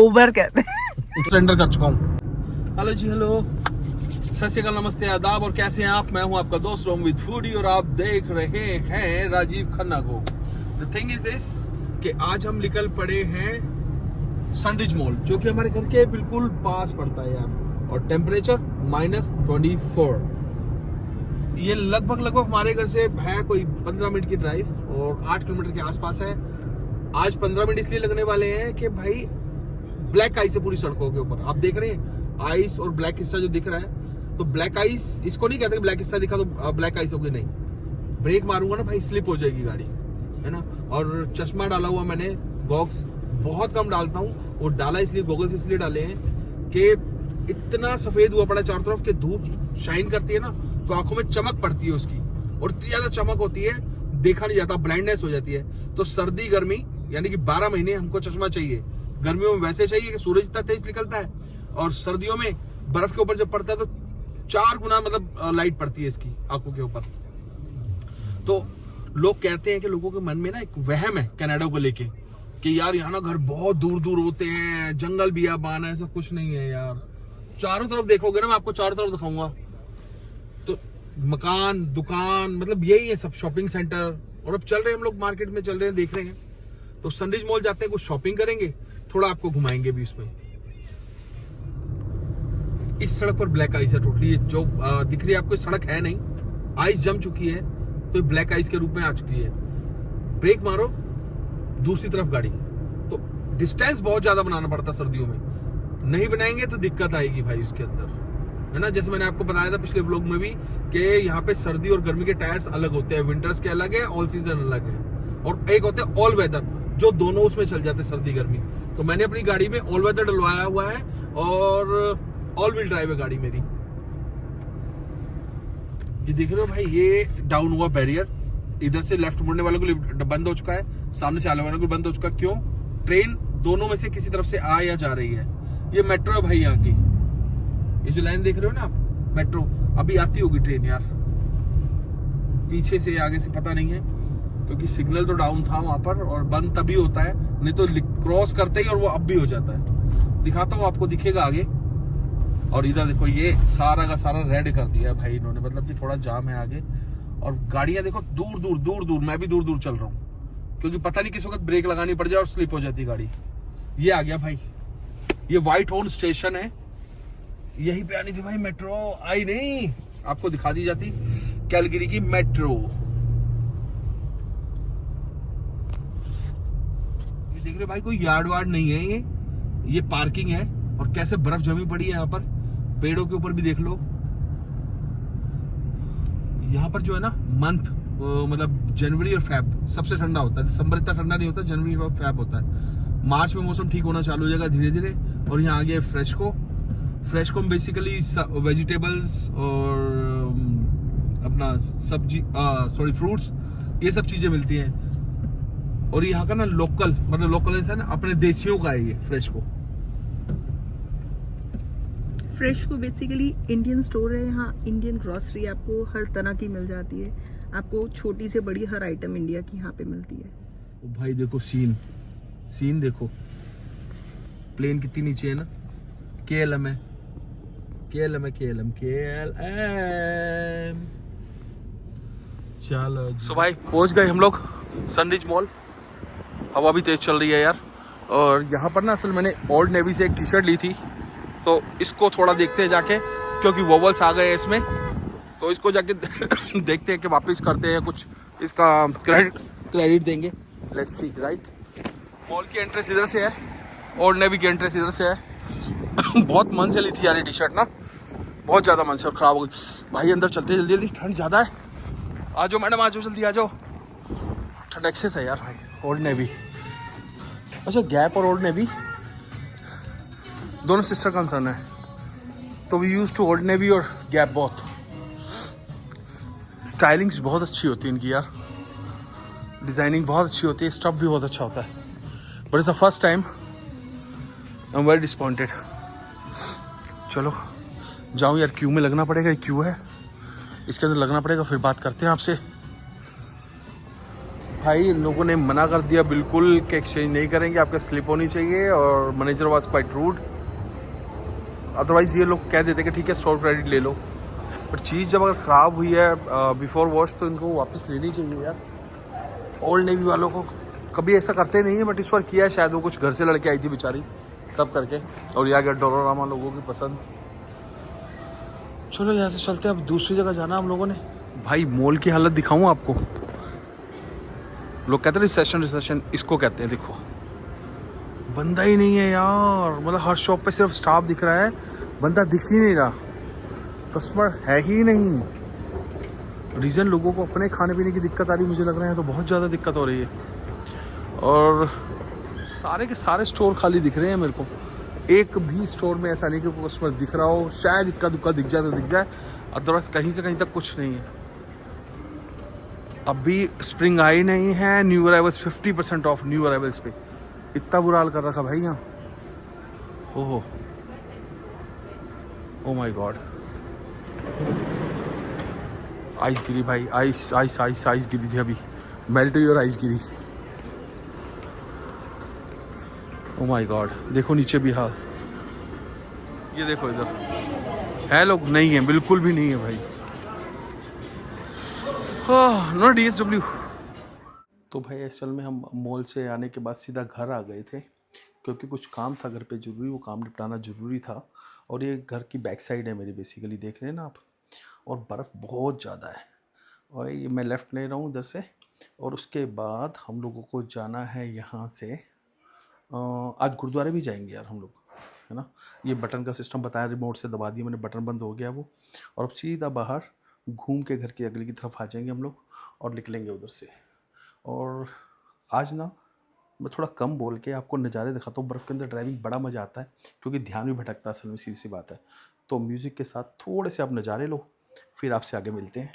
गोबर कहते हैं। सरेंडर कर चुका हूँ। हेलो जी, हेलो, सत श्री अकाल, नमस्ते, आदाब, और कैसे हैं आप? मैं हूं आपका दोस्त रोम विद फूडी और आप देख रहे हैं राजीव खन्ना को। द थिंग इज दिस कि आज हम निकल पड़े हैं सनरिज मॉल, जो कि हमारे घर के बिल्कुल पास पड़ता है यार, और टेम्परेचर -24। ये लगभग हमारे घर से है कोई 15 मिनट की ड्राइव और 8 किलोमीटर के आसपास है। आज 15 मिनट इसलिए लगने वाले हैं कि भाई ब्लैक आइस है पूरी सड़कों के ऊपर। आप देख रहे हैं आइस और ब्लैक हिस्सा जो दिख रहा है, तो ब्लैक आइस इसको नहीं कहते कि ब्लैक हिस्सा दिखा तो ब्लैक आइस होगी, नहीं। ब्रेक मारूंगा ना भाई, स्लिप हो जाएगी गाड़ी, है ना। और चश्मा डाला हुआ मैंने, गॉगल्स बहुत कम डालता हूँ, वो डाला इसलिए, गॉगल्स इसलिए डाले हैं कि इतना सफेद हुआ पड़ा चारों तरफ कि धूप शाइन करती है ना, तो आंखों में चमक पड़ती है उसकी, और इतनी ज्यादा चमक होती है देखा नहीं जाता, ब्लाइंडनेस हो जाती है। तो सर्दी गर्मी यानी कि 12 महीने हमको चश्मा चाहिए। गर्मियों में वैसे चाहिए कि सूरज इतना तेज निकलता है, और सर्दियों में बर्फ के ऊपर जब पड़ता है तो 4 गुना मतलब लाइट पड़ती है इसकी आंखों के ऊपर। तो लोग कहते हैं कि लोगों के मन में ना एक वहम है कनाडा को लेके कि यार यहाँ ना घर बहुत दूर दूर होते हैं, जंगल बियाबान है। ऐसा कुछ नहीं है यार, चारों तरफ देखोगे ना, मैं आपको चारों तरफ दिखाऊंगा तो मकान, दुकान, मतलब यही है सब, शॉपिंग सेंटर। और अब चल रहे हैं हम लोग मार्केट में, चल रहे हैं, देख रहे हैं। तो सनरिज मॉल जाते हैं, कुछ शॉपिंग करेंगे, थोड़ा आपको घुमाएंगे भी उसमें। इस सड़क पर ब्लैक आइस है टोटली, जो दिख रही है आपको सड़क है नहीं, आइस जम चुकी है, तो ब्लैक आइस के रूप में आ चुकी है। ब्रेक मारो, दूसरी तरफ गाड़ी, तो डिस्टेंस बहुत ज्यादा बनाना पड़ता सर्दियों में। नहीं बनाएंगे तो दिक्कत आएगी भाई उसके अंदर, है ना। जैसे मैंने आपको बताया था पिछले व्लॉग में भी कि यहाँ पे सर्दी और गर्मी के टायर्स अलग होते हैं, विंटर्स के अलग है, ऑल सीजन अलग है, और एक होते हैं ऑल वेदर, जो दोनों उसमें चल जाते हैं, सर्दी गर्मी। तो मैंने अपनी गाड़ी में ऑल वेदर डलवाया हुआ है और ऑल व्हील ड्राइव है गाड़ी मेरी। ये देख रहे हो भाई, ये डाउन हुआ बैरियर, इधर से लेफ्ट मुड़ने वालों को बंद हो चुका है, सामने से आने वालों को बंद हो चुका। क्यों? ट्रेन दोनों में से किसी तरफ से आ या जा रही है। ये मेट्रो है भाई यहाँ की, ये जो लाइन देख रहे हो ना आप, मेट्रो। अभी आती होगी ट्रेन यार, पीछे से आगे से पता नहीं है, क्योंकि सिग्नल तो डाउन था वहां पर, और बंद तभी होता है, नहीं तो क्रॉस करते ही और वो अब भी हो जाता है। दिखाता हूँ आपको, दिखेगा आगे। और इधर देखो, ये सारा का सारा रेड कर दिया है भाई इन्होंने, मतलब कि थोड़ा जाम है आगे। और गाड़ियां देखो दूर दूर, मैं भी दूर दूर चल रहा हूँ, क्योंकि पता नहीं किस वक्त ब्रेक लगानी पड़ जाए और स्लिप हो जाती गाड़ी। ये आ गया भाई, ये व्हाइट हॉर्न स्टेशन है, यहीं पे आनी थी भाई मेट्रो, आई नहीं, आपको दिखा दी जाती कैलगरी की मेट्रो। ये देख रहे भाई, कोई यार्ड वार्ड नहीं है, ये पार्किंग है। और कैसे बर्फ जमी पड़ी है यहाँ पर, पेड़ों के ऊपर भी देख लो। यहाँ पर जो है ना मंथ, मतलब जनवरी और फेब सबसे ठंडा होता है, दिसंबर इतना ठंडा नहीं होता, जनवरी और फेब होता है। मार्च में मौसम ठीक होना चालू हो जाएगा धीरे धीरे। और यहाँ आ गया फ्रेशको में बेसिकली वेजिटेबल्स और अपना सब्जी, फ्रूट्स, ये सब चीजें मिलती हैं। और यहाँ का ना लोकल, मतलब लोकल है ना, अपने देसियों का है ये फ्रेशको बेसिकली इंडियन स्टोर है। यहाँ इंडियन ग्रोसरी आपको हर तरह की मिल जाती है, आपको छोटी से बड़ी हर आइटम इंडिया की यहाँ पे मिलती है। ओ भाई देखो सीन देखो, प्लेन कितनी नीचे है ना, KLM है, KLM। चलो सो भाई पहुंच गए हम लोग सनरिज मॉल। हवा भी तेज चल रही है यार। और यहाँ पर ना असल मैंने ओल्ड नेवी से एक टी शर्ट ली थी, तो इसको थोड़ा देखते हैं जाके, क्योंकि वोवल्स आ गए हैं इसमें, तो इसको जाके देखते हैं कि वापस करते हैं, कुछ इसका क्रेडिट देंगे। Let's see, right. मॉल की एंट्रेंस इधर से है, ओल्ड नेवी की एंट्रेंस इधर से है। बहुत मन से ली थी यार ये टी शर्ट ना, बहुत ज़्यादा मन से, और ख़राब हो गई भाई। अंदर चलते जल्दी, ठंड ज़्यादा है। आ जाओ मैडम, आ जाओ जल्दी आ जाओ, ठंड एक्सेस है यार भाई। ओल्ड नेवी, अच्छा गैप और ओल्ड नेवी दोनों सिस्टर कंसर्न है, तो we use to Old Navy और गैप बोथ। स्टाइलिंग्स बहुत अच्छी होती है इनकी यार, डिज़ाइनिंग बहुत अच्छी होती है, स्टफ भी बहुत अच्छा होता है। But it's the first time, I am very disappointed. चलो जाऊँ यार, क्यू में लगना पड़ेगा, क्यू है इसके अंदर लगना पड़ेगा, फिर बात करते हैं आपसे। भाई इन लोगों ने मना कर दिया बिल्कुल कि एक्सचेंज नहीं करेंगे, आपके स्लिप होनी चाहिए, और manager was quite rude. Otherwise ये लोग कह देते कि ठीक है स्टोर क्रेडिट ले लो, बट चीज़ जब अगर ख़राब हुई है बिफोर वॉश तो इनको वापस लेनी चाहिए यार। ओल्ड नेवी वालों को कभी ऐसा करते नहीं है, बट इस बार किया है, शायद वो कुछ घर से लड़के आई थी बेचारी तब करके, और ये आ गया डोरारामा लोगों की पसंद। चलो यहाँ से चलते हैं, अब दूसरी जगह जाना हम लोगों ने। भाई मॉल की हालत दिखाऊं आपको, लोग कहते हैं रिसेशन इसको कहते हैं, देखो बंदा ही नहीं है यार, मतलब हर शॉप पे सिर्फ स्टाफ दिख रहा है, बंदा दिख ही नहीं रहा, कस्टमर है ही नहीं। रीज़न लोगों को अपने खाने पीने की दिक्कत आ रही मुझे लग रहा है, तो बहुत ज़्यादा दिक्कत हो रही है, और सारे के सारे स्टोर खाली दिख रहे हैं मेरे को। एक भी स्टोर में ऐसा नहीं कि कोई कस्टमर दिख रहा हो, शायद इक्का दुक्का दिख जाए तो दिख जाए, अदरवाइज कहीं से कहीं तक कुछ नहीं है। अभी स्प्रिंग आई नहीं है, new arrivals 50% of new arrivals पे, इतना बुरा हाल कर रखा भाई यहाँ। ओहो ओ माय गॉड, आइस गिरी भाई, आइस आइस आइस आइस गिरी थी अभी, मेल्ट हुई और ice Giri. Oh my God, देखो नीचे भी हाल, ये देखो इधर है लोग, नहीं है बिल्कुल भी नहीं है भाई। No DSW। तो भाई असल में हम मॉल से आने के बाद सीधा घर आ गए थे, क्योंकि कुछ काम था घर पे ज़रूरी, वो काम निपटाना ज़रूरी था। और ये घर की बैक साइड है मेरी, बेसिकली देख रहे हैं ना आप, और बर्फ़ बहुत ज़्यादा है, और ये मैं लेफ़्ट ले रहा हूँ इधर से। और उसके बाद हम लोगों को जाना है यहाँ से, आज गुरुद्वारे भी जाएंगे यार हम लोग, है ना। ये बटन का सिस्टम बताया, रिमोट से दबा दिया मैंने, बटन बंद हो गया वो, और अब सीधा बाहर घूम के घर की अगली की तरफ आ जाएंगे हम लोग और निकलेंगे उधर से। और आज ना मैं थोड़ा कम बोल के आपको नज़ारे दिखाता हूँ। बर्फ़ के अंदर ड्राइविंग बड़ा मज़ा आता है, क्योंकि ध्यान भी भटकता है असल में, सीधी सी बात है। तो म्यूज़िक के साथ थोड़े से आप नज़ारे लो, फिर आपसे आगे मिलते हैं।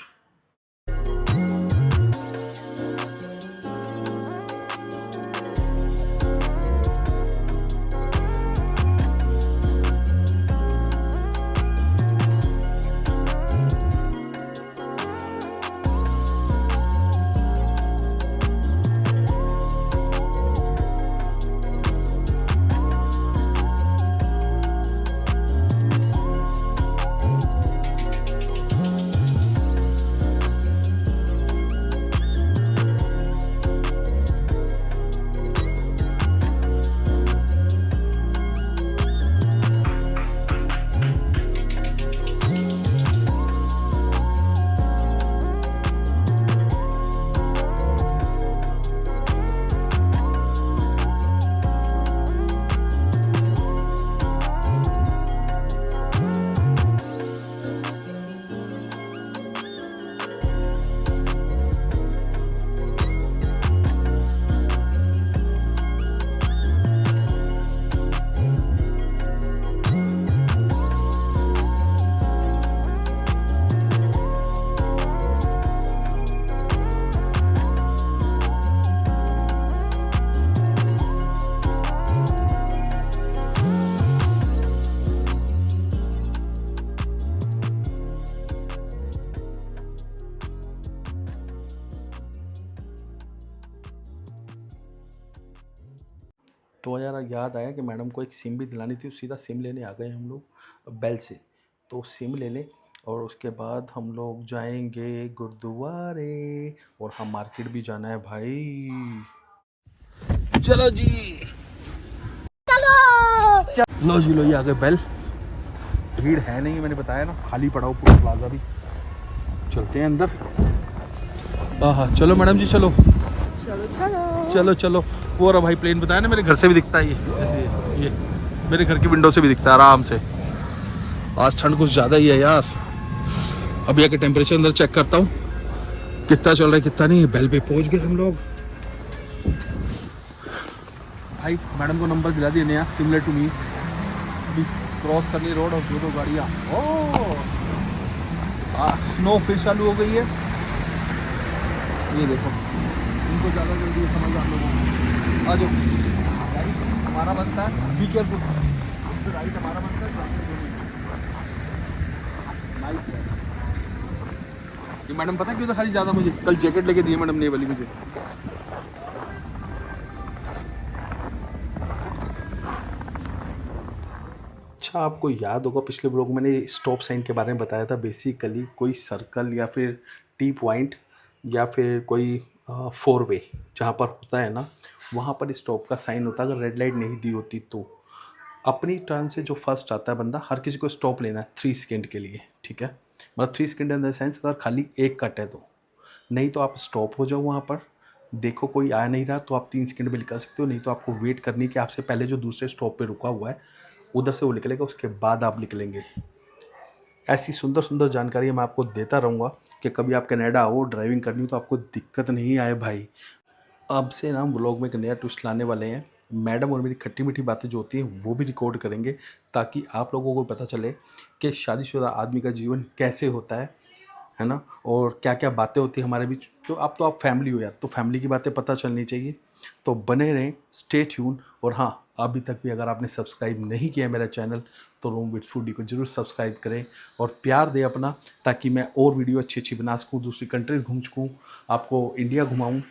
तो यार याद आया कि मैडम को एक सिम भी दिलानी थी, सीधा सिम लेने आ गए हम लोग बेल से। तो सिम ले लें, और उसके बाद हम लोग जाएंगे गुरुद्वारे, और हाँ मार्केट भी जाना है भाई। चलो जी, चलो लो जी, लो ये आ गए बेल। भीड़ है नहीं, मैंने बताया ना, खाली पड़ा हो पूरा प्लाजा भी। चलते हैं अंदर। हाँ चलो मैडम जी, चलो चलो चलो चलो चलो। वो रहा भाई प्लेन, बताया ना मेरे घर से भी दिखता है, ये ऐसे ये मेरे घर की विंडो से भी दिखता है आराम से। आज ठंड कुछ ज़्यादा ही है यार। अभी आके टेम्परेचर अंदर चेक करता हूँ कितना चल रहा है कितना नहीं। बेल पे पहुँच गए हम लोग। भाई मैडम को नंबर दिला दिया नया, सिमिलर टू मी। अभी क्रॉस करनी रोड और दो गाड़ियाँ। ओह स्नो फिर चालू हो गई है, ये देखो। इनको ज़्यादा जल्दी समझ आप लोगों को। आ जाओ, राइट हमारा बनता है, बी केयरफुल। राइट हमारा बनता है, नाइस है। ये मैडम पता है क्यों दिखा रही ज़्यादा मुझे? कल जैकेट लेके दी है मैडम ने वाली मुझे। अच्छा, आपको याद होगा पिछले ब्लॉग में मैंने स्टॉप साइन के बारे में बताया था। बेसिकली कोई सर्कल या फिर टी पॉइंट या फिर कोई 4 वे जहाँ पर होता है ना, वहाँ पर स्टॉप का साइन होता है। अगर रेड लाइट नहीं दी होती तो अपनी टर्न से जो फर्स्ट आता है बंदा, हर किसी को स्टॉप लेना है 3 सेकेंड के लिए, ठीक है। मतलब 3 सेकेंड इन द सेंस अगर खाली एक कट है तो, नहीं तो आप स्टॉप हो जाओ वहाँ पर। देखो कोई आ नहीं रहा तो आप 3 सेकेंड में निकल सकते हो, नहीं तो आपको वेट करनी कि आपसे पहले जो दूसरे स्टॉप पे रुका हुआ है उधर से वो निकलेगा, उसके बाद आप निकलेंगे। ऐसी सुंदर सुंदर जानकारी मैं आपको देता रहूँगा कि कभी आप कनाडा आओ, ड्राइविंग करनी हो तो आपको दिक्कत नहीं आए भाई। अब से ना हम ब्लॉग में एक नया ट्विस्ट लाने वाले हैं। मैडम और मेरी खट्टी मीठी बातें जो होती हैं वो भी रिकॉर्ड करेंगे, ताकि आप लोगों को पता चले कि शादीशुदा आदमी का जीवन कैसे होता है ना, और क्या क्या बातें होती हैं हमारे बीच। तो आप फैमिली हो यार, तो फैमिली की बातें पता चलनी चाहिए। तो बने रहें, स्टे ट्यून। और हाँ, अभी तक भी अगर आपने सब्सक्राइब नहीं किया मेरा चैनल तो रोम विद फूडी को जरूर सब्सक्राइब करें और प्यार दें अपना, ताकि मैं और वीडियो अच्छी अच्छी बना सकूँ, दूसरी कंट्रीज घूम सकूँ, आपको इंडिया घुमाऊँ।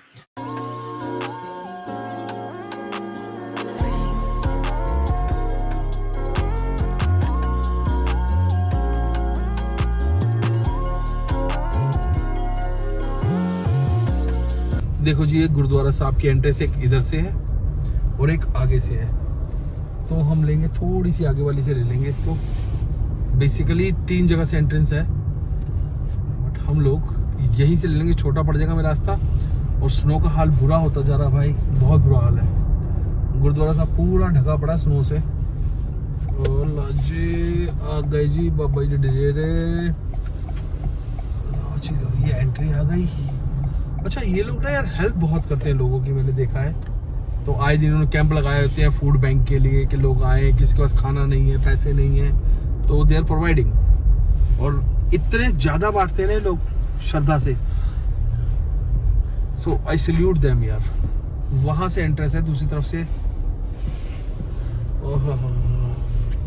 देखो जी, एक गुरुद्वारा साहब की एंट्रेंस एक इधर से है और एक आगे से है, तो हम लेंगे थोड़ी सी आगे वाली से ले लेंगे इसको। बेसिकली 3 जगह से एंट्रेंस है, बट हम लोग यहीं से ले लेंगे, छोटा पड़ जाएगा मेरा रास्ता। और स्नो का हाल बुरा होता जा रहा भाई, बहुत बुरा हाल है। गुरुद्वारा साहब पूरा ढका पड़ा स्नो से। और लाजी आ गए जी, बाबा जी डेरे, ये एंट्री आ गई। अच्छा, ये लोग ना यार हेल्प बहुत करते हैं लोगों की, मैंने देखा है। तो आए दिन उन्होंने कैंप लगाए होते हैं फूड बैंक के लिए कि लोग आए, किसी के पास खाना नहीं है, पैसे नहीं है, तो दे आर प्रोवाइडिंग। और इतने ज़्यादा बांटते हैं लोग श्रद्धा से, सो आई सल्यूट देम यार। वहाँ से एंट्रेंस है, दूसरी तरफ से। ओह,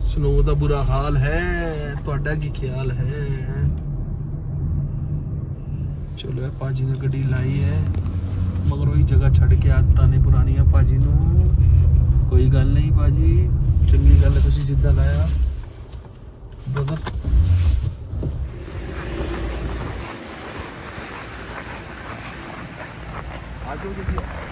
स्नो का बुरा हाल है, ਤੁਹਾਡਾ की ख्याल है। चलो यार, पाजी ने गड्डी लाई है, मगर वही जगह छड़ के आदत नहीं पुरानी है पाजी नू। कोई गल नहीं पाजी, चंगी गल है तुसीं जिद्दां लाया ब्रदर। आ जाओ देखिए।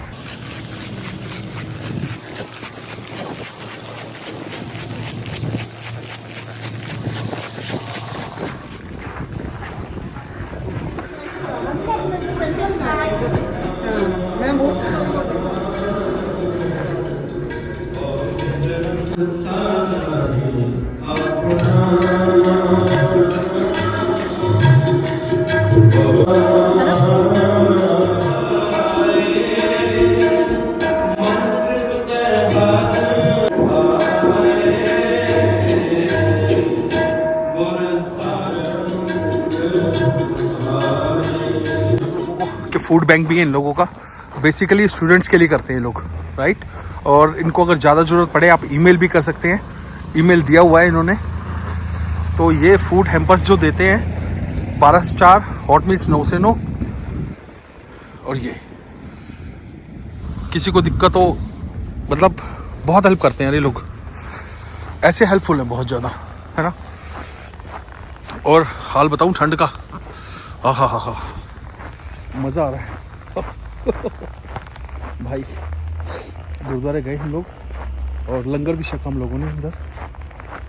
कि फूड बैंक भी है इन लोगों का। बेसिकली स्टूडेंट्स के लिए करते हैं ये लोग, राइट। और इनको अगर ज़्यादा ज़रूरत पड़े आप ईमेल भी कर सकते हैं, ईमेल दिया हुआ है इन्होंने। तो ये फूड हैम्पर्स जो देते हैं 12 से 4, हॉट मील्स 9 से 9। और ये किसी को दिक्कत हो, मतलब बहुत हेल्प करते हैं ये लोग, ऐसे हेल्पफुल हैं बहुत ज़्यादा, है ना। और हाल बताऊं ठंड का, हा मज़ा आ रहा है भाई। गुरुद्वारे गए हम लोग और लंगर भी छका हम लोगों ने अंदर,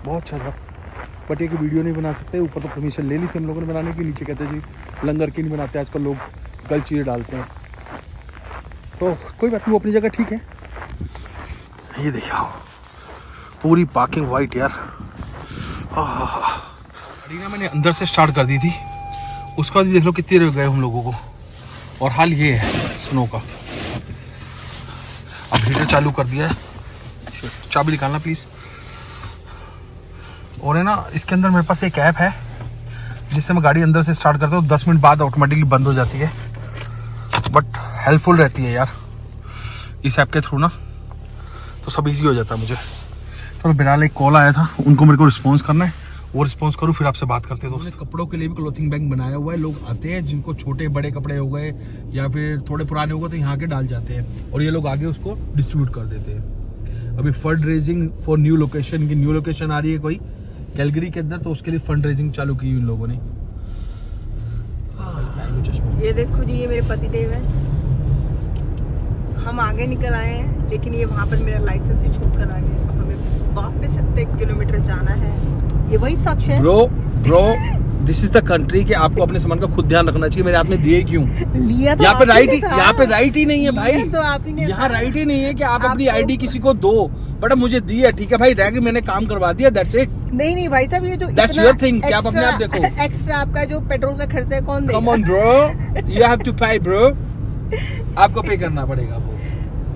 बहुत अच्छा था। बट एक वीडियो नहीं बना सकते, ऊपर तो परमिशन ले ली थी हम लोगों ने बनाने की, नीचे कहते जी लंगर की नहीं बनाते, आजकल लोग गलत चीज़ें डालते हैं। तो कोई बात नहीं, वो अपनी जगह ठीक है। ये देखिए पूरी पार्किंग वाइट यार। अरीना मैंने अंदर से स्टार्ट कर दी थी, उसके बाद भी देख लो कितनी देर गए हम लोगों को। और हाल ये है स्नो का। अब हीटर चालू कर दिया है, चाबी निकालना प्लीज़। और है ना, इसके अंदर मेरे पास एक ऐप है जिससे मैं गाड़ी अंदर से स्टार्ट करता हूँ, 10 मिनट बाद ऑटोमेटिकली बंद हो जाती है। बट हेल्पफुल रहती है यार इस ऐप के थ्रू ना, तो सब इजी हो जाता है मुझे। तो बिलाल एक कॉल आया था, उनको मेरे को रिस्पॉन्स करना है, वो रिस्पॉन्स करूँ फिर आपसे बात करते हैं दोस्त। कपड़ों के लिए भी क्लोथिंग बैंक बनाया हुआ है, लोग आते हैं जिनको छोटे बड़े कपड़े हो गए या फिर थोड़े पुराने हो गए तो यहाँ के डाल जाते हैं और ये लोग आगे उसको डिस्ट्रीब्यूट कर देते हैं। अभी fund raising for new location की न्यू लोकेशन आ रही है कोई कैलगरी के अंदर, तो उसके लिए फंड रेजिंग चालू की इन लोगों ने। ये देखो जी, ये मेरे पति देव है। हम आगे निकल आए हैं, लेकिन ये वहाँ पर मेरा लाइसेंस ही छोड़ कर आ गए। हमें वापस 7 किलोमीटर जाना है। ये वही शख्स है। Bro this is the country कि आपको अपने सामान का खुद ध्यान रखना चाहिए। मेरे हाथ में दिए क्यों? लिया तो यहाँ पे राइट ही नहीं है भाई। तो आप ही ने यहाँ राइट ही नहीं है कि आप अपनी आईडी किसी को दो। बट मुझे दी है, ठीक है भाई, रह गई, मैंने काम करवा दिया, दैट्स इट। नहीं भाई साहब, ये जो दैट्स योर थिंग कि आप अपने आप देखो। एक्स्ट्रा आपका जो पेट्रोल का खर्चा है कौन देगा? Come on bro, you have to pay bro, आपको पे करना पड़ेगा वो।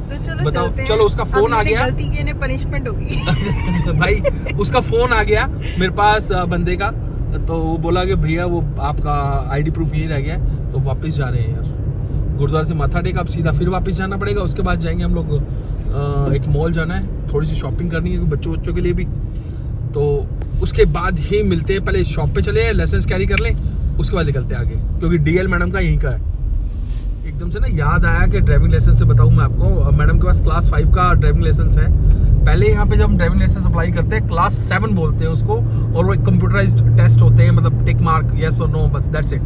तो चलो बताओ, चलते हैं। चलो उसका फोन आ गया। गलती की पनिशमेंट होगी। भाई उसका फोन आ गया मेरे पास बंदे का, तो वो बोला कि भैया वो आपका आईडी प्रूफ यही रह गया है, तो वापस जा रहे हैं यार। गुरुद्वारे से माथा टेक, अब सीधा फिर वापस जाना पड़ेगा। उसके बाद जाएंगे हम लोग, एक मॉल जाना है, थोड़ी सी शॉपिंग करनी है बच्चों के लिए भी। तो उसके बाद ही मिलते हैं। पहले शॉप पे चले, लाइसेंस कैरी कर लें, उसके बाद निकलते हैं आगे, क्योंकि डीएल मैडम का यहीं का है। एकदम से ना याद आया कि ड्राइविंग लाइसेंस से बताऊं मैं आपको, मैडम के पास क्लास 5 का ड्राइविंग लाइसेंस है। पहले यहाँ पे जब हम ड्राइविंग लाइसेंस अप्लाई करते हैं, क्लास 7 बोलते हैं उसको, और वो एक कंप्यूटराइज्ड टेस्ट होते हैं, मतलब टिक मार्क यस और नो, बस दैट्स इट,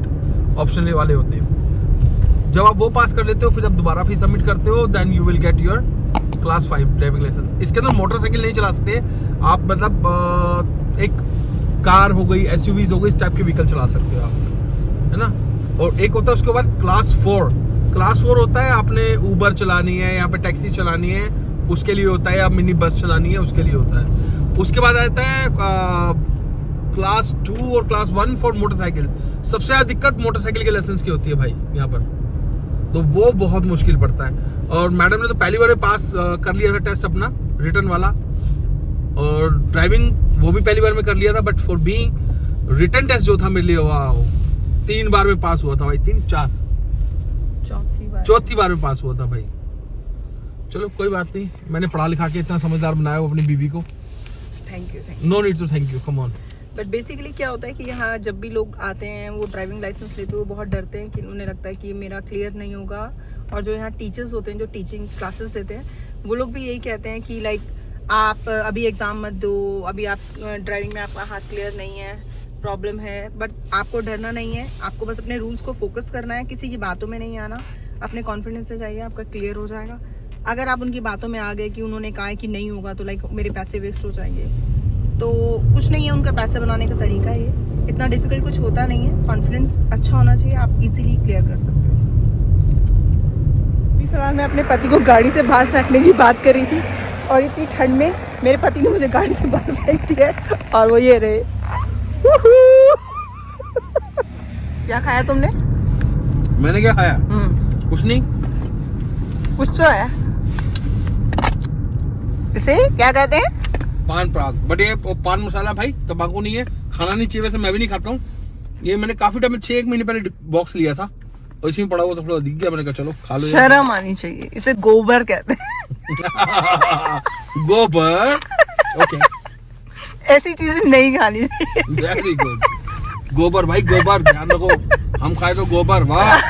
ऑप्शनल वाले होते हैं। जब आप वो पास कर लेते हो, फिर आप दोबारा फीस सबमिट करते हो, then you will get your class 5 driving licence. इसके अंदर मोटरसाइकिल नहीं चला सकते आप, मतलब एक कार हो गई, एसयूवीज हो गई, इस टाइप के व्हीकल चला सकते हो आप, है ना। और एक होता है उसके बाद क्लास 4। क्लास 4 होता है आपने उबर चलानी है, यहाँ पे टैक्सी चलानी है, उसके लिए होता है, या मिनी बस चलानी है, उसके लिए होता है। उसके बाद आता है क्लास 2 और क्लास 1 फॉर मोटरसाइकिल। सबसे ज्यादा दिक्कत मोटरसाइकिल के लाइसेंस की होती है भाई यहाँ पर, तो वो बहुत मुश्किल पड़ता है। और मैडम ने तो पहली बार पास कर लिया था टेस्ट अपना रिटर्न वाला, और ड्राइविंग वो भी पहली बार में कर लिया था, but for being return test जो था मेरे लिए, वाह, 3 बार में पास हुआ था भाई, 3-4 चौथी बार में पास हुआ था भाई। चलो कोई बात नहीं, मैंने पढ़ा लिखा के इतना समझदार बनाया वो अपनी बीबी को। Thank you. No need to thank you, come on. But basically क्या होता है कि यहाँ जब भी लोग आते हैं, वो ड्राइविंग लाइसेंस लेते हुए बहुत डरते हैं कि उन्हें लगता है कि मेरा क्लियर नहीं होगा। और जो यहाँ टीचर्स होते हैं, जो टीचिंग क्लासेस देते हैं, वो लोग भी यही कहते हैं कि लाइक आप अभी एग्ज़ाम मत दो, अभी आप ड्राइविंग में आपका हाथ क्लियर नहीं है, प्रॉब्लम है। बट आपको डरना नहीं है, आपको बस अपने रूल्स को फोकस करना है, किसी की बातों में नहीं आना, अपने कॉन्फिडेंस से जाइए, आपका क्लियर हो जाएगा। अगर आप उनकी बातों में आ गए कि उन्होंने कहा है कि नहीं होगा, तो लाइक मेरे पैसे वेस्ट हो जाएंगे, तो कुछ नहीं है, उनका पैसे बनाने का तरीका है ये। इतना डिफिकल्ट कुछ होता नहीं है, कॉन्फिडेंस अच्छा होना चाहिए, आप इजीली क्लियर कर सकते हो। अभी फिलहाल मैं अपने पति को गाड़ी से बाहर फेंकने की बात कर रही थी, और इतनी ठंड में मेरे पति ने मुझे गाड़ी से बाहर फेंक दिया, और वो ये रहे। क्या खाया तुमने? मैंने क्या खाया? कुछ नहीं। कुछ तो है, इसे क्या कहते हैं? पान पराग। बट ये पान मसाला भाई तंबाकू नहीं है, खाना नहीं चाहिए, वैसे मैं भी नहीं खाता हूँ। ये मैंने काफी टाइम 6-1 महीने पहले बॉक्स लिया था, और इसमें पड़ा हुआ तो थोड़ा दिख गया, मैंने कहा चलो खा लो। शर्म आनी चाहिए, इसे गोबर कहते हैं। गोबर, ओके। ऐसी चीजें नहीं खानी चाहिए। Very good. गोबर भाई, गोबर ध्यान रखो, हम खाए तो गोबर, वाह।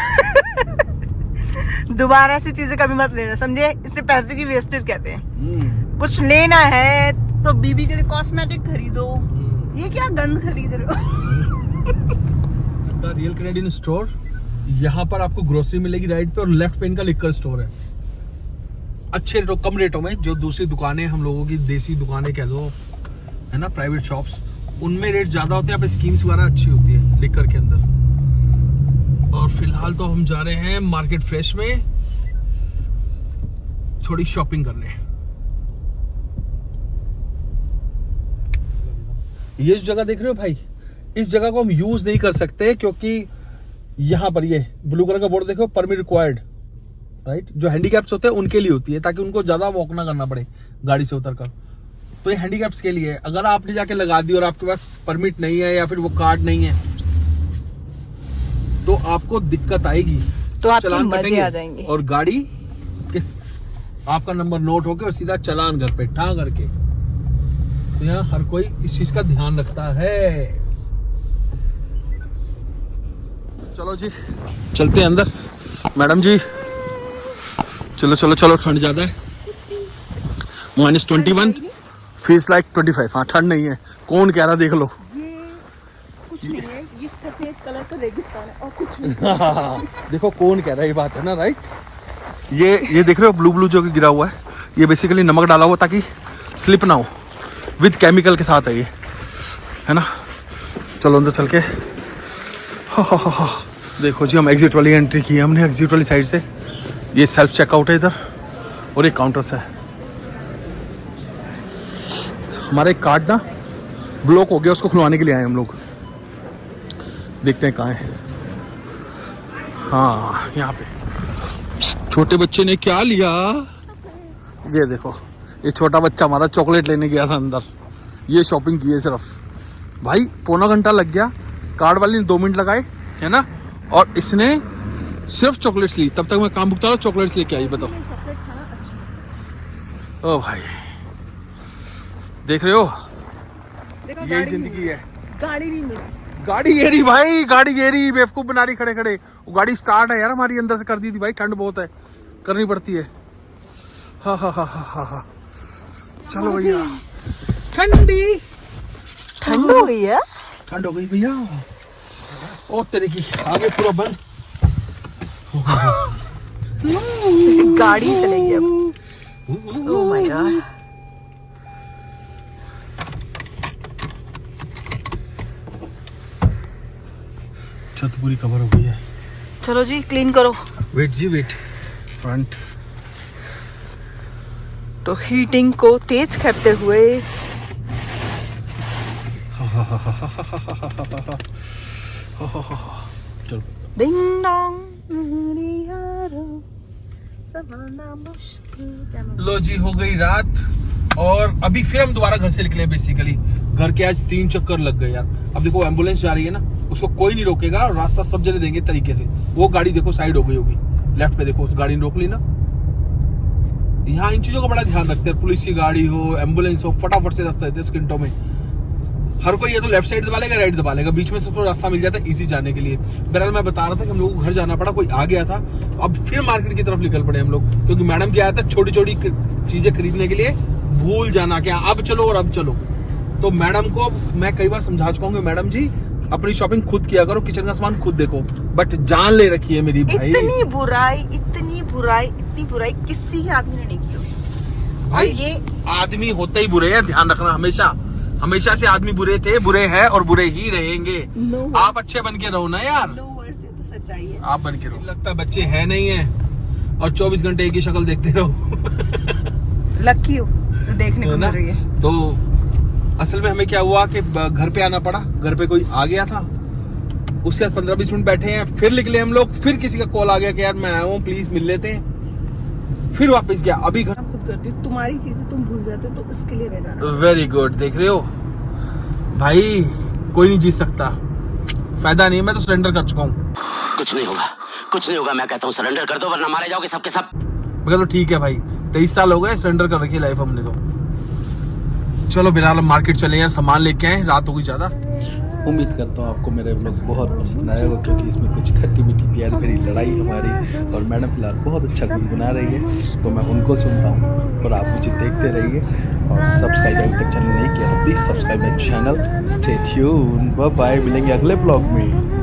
दोबारा ऐसी चीजें कभी मत लेना, समझे? इसे पैसे की वेस्टेज कहते हैं। कुछ लेना है तो बीबी के लिए कॉस्मेटिक खरीदो, ये क्या गंद खरीद रहे हो? द रियल कैनेडियन स्टोर, यहाँ पर आपको ग्रोसरी मिलेगी राइट पे, और लेफ्ट पे इनका लिकर स्टोर है। अच्छे रेटों, कम रेटों में। जो दूसरी दुकानें हम लोगों की देसी दुकानें कह दो, है ना, प्राइवेट शॉप्स, उनमें रेट ज्यादा होते हैं, यहाँ पे स्कीम्स वगैरह अच्छी होती है लिकर के अंदर। और फिलहाल तो हम जा रहे हैं मार्केट फ्रेश में थोड़ी शॉपिंग करने। ये जो जगह देख रहे हो भाई, इस जगह को हम यूज नहीं कर सकते, क्योंकि यहाँ पर ये ब्लू कलर का बोर्ड देखो, परमिट रिक्वायर्ड, राइट। जो हैंडीकैप्स होते हैं उनके लिए होती है, ताकि उनको ज्यादा वॉक ना करना पड़े गाड़ी से उतरकर। तो ये हैंडीकैप्स के लिए है। अगर आपने जाके लगा दी और आपके पास परमिट नहीं है, या फिर वो कार्ड नहीं है, तो आपको दिक्कत आएगी, तो आपकी चालान मजे कटेंगे, आ जाएंगे। और गाड़ी किस आपका नंबर नोट होके और सीधा चालान घर पे ठा करके। तो यहाँ हर कोई इस चीज का ध्यान रखता है। चलो जी चलते हैं अंदर। मैडम जी चलो चलो चलो, ठंड ज्यादा है। -21 फील्स लाइक 25। हाँ ठंड नहीं है। कौन कह रहा देख लो। ये कुछ नहीं है, ये सफेद कलर का रेगिस्तान है और कुछ नहीं। देखो कौन कह रहा है, ये बात है ना, राइट। ये देख रहे हो ब्लू ब्लू जो कि गिरा हुआ है, ये बेसिकली नमक डाला हुआ ताकि स्लिप ना हो, विद केमिकल के साथ है ये, है ना। चलो अंदर चल के। देखो जी हम एग्जिट वाली एंट्री की है हमने, एग्जिट वाली साइड से। ये सेल्फ चेकआउट है इधर और एक काउंटर से। हमारा एक कार्ड ना ब्लॉक हो गया, उसको खुलवाने के लिए आए हम लोग। देखते हैं कहाँ है। हाँ यहाँ पे। छोटे बच्चे ने क्या लिया, ये देखो। ये छोटा बच्चा हमारा चॉकलेट लेने गया था अंदर, ये शॉपिंग की है सिर्फ। भाई पौना घंटा लग गया, कार्ड वाली ने 2 मिनट लगाए, है ना, और इसने सिर्फ चॉकलेट्स ली। तब तक मैं काम भुगता रहा, चॉकलेट्स लेके आई। बताओ। चॉकलेट खाना अच्छा। ओ भाई देख रहे हो, देखो यही गाड़ी जिंदगी है। गाड़ी नहीं मिली। गाड़ी गेरी भाई, गाड़ी गेरी, बेवकूफ बना रही खड़े खड़े। वो गाड़ी स्टार्ट है यार हमारी, अंदर से कर दी थी भाई, ठंड बहुत है, करनी पड़ती है। हाँ हाँ हाँ हाँ हाँ। चलो भैया, ठंडी ठंड हो गई है। ठंड हो गई भैया। ओ तेरे की आगे पूरा बंद। गाड़ी चलेगी अब। Oh my God. छत पूरी कवर हो गई है। चलो जी क्लीन करो। वेट जी वेट, फ्रंट। तो हीटिंग को तेज करते हुए चलो डिंग डोंग संभालना मुश्किल। क्या मैं- लो जी हो गई रात, और अभी फिर हम दोबारा घर से निकले। बेसिकली घर के आज 3 चक्कर लग गए यार। अब देखो एम्बुलेंस जा रही है ना, उसको कोई नहीं रोकेगा, और रास्ता सब जने देंगे तरीके से। वो गाड़ी देखो साइड हो गई होगी, लेफ्ट पे देखो, उस गाड़ी ने रोक ली ना। यहाँ इन चीजों का बड़ा ध्यान रखते हैं, पुलिस की गाड़ी हो, एम्बुलेंस हो, फटाफट से रास्ता देते हैं सेकंडों में। हर कोई ये तो लेफ्ट साइड दबा लेगा, राइट दबा लेगा, बीच में सबको रास्ता मिल जाता है इजी जाने के लिए। बहरहाल मैं बता रहा था कि हम लोगों को घर जाना पड़ा, कोई आ गया था। अब फिर मार्केट की तरफ निकल पड़े हम लोग, क्योंकि मैडम क्या आया था छोटी छोटी चीजें खरीदने के लिए, भूल जाना क्या अब चलो और अब चलो। तो मैडम को मैं कई बार समझा चुका हूँ, मैडम जी अपनी शॉपिंग खुद किया करो, किचन का सामान खुद देखो, बट जान ले रखी है मेरी भाई। इतनी बुराई किसी आदमी ने नहीं की होगी भाई। ये आदमी होते ही बुरे हैं, ध्यान रखना। हमेशा से आदमी बुरे थे, बुरे हैं और बुरे ही रहेंगे। आप अच्छे बन के रहो ना यार। तो सच्चाई है। आप बन के रहो। लगता है बच्चे हैं नहीं है, और 24 घंटे एक ही शक्ल देखते रहो। लकी हो तो देखने को मिल रही है। तो असल में हमें क्या हुआ कि घर पे आना पड़ा, घर पे कोई आ गया था, उसके बाद 15-20 मिनट बैठे हैं, फिर निकले हम लोग। फिर किसी का कॉल आ गया कि यार मैं आया हूँ, प्लीज मिल लेते हैं। फिर वापस गया। अभी घर खुद करती हूँ, तुम्हारी चीजें तुम भूल जाते हो तो इसके लिए रह जाना। Very good. देख रहे हो भाई, कोई नहीं जीत सकता, फायदा नहीं है, मैं तो सरेंडर कर चुका हूँ। कुछ नहीं होगा, मैं कहता हूँ सरेंडर कर दो वरना मारे जाओगे सबके सब। मैं तो ठीक है भाई, 23 साल हो गए सरेंडर कर रखी लाइफ हमने तो। चलो बिलाल मार्केट चले यार, सामान लेके आए, रात हो गई ज्यादा। उम्मीद करता हूँ आपको मेरा व्लॉग बहुत पसंद आया होगा, क्योंकि इसमें कुछ खट्टी मीठी प्यार भरी लड़ाई हमारी, और मैडम फिलहाल बहुत अच्छा गुनगुना रही है, तो मैं उनको सुनता हूँ और आप मुझे देखते रहिए। और सब्सक्राइब अभी तक चैनल नहीं किया तो please subscribe my channel. Stay tune, bye bye, मिलेंगे अगले ब्लॉग में।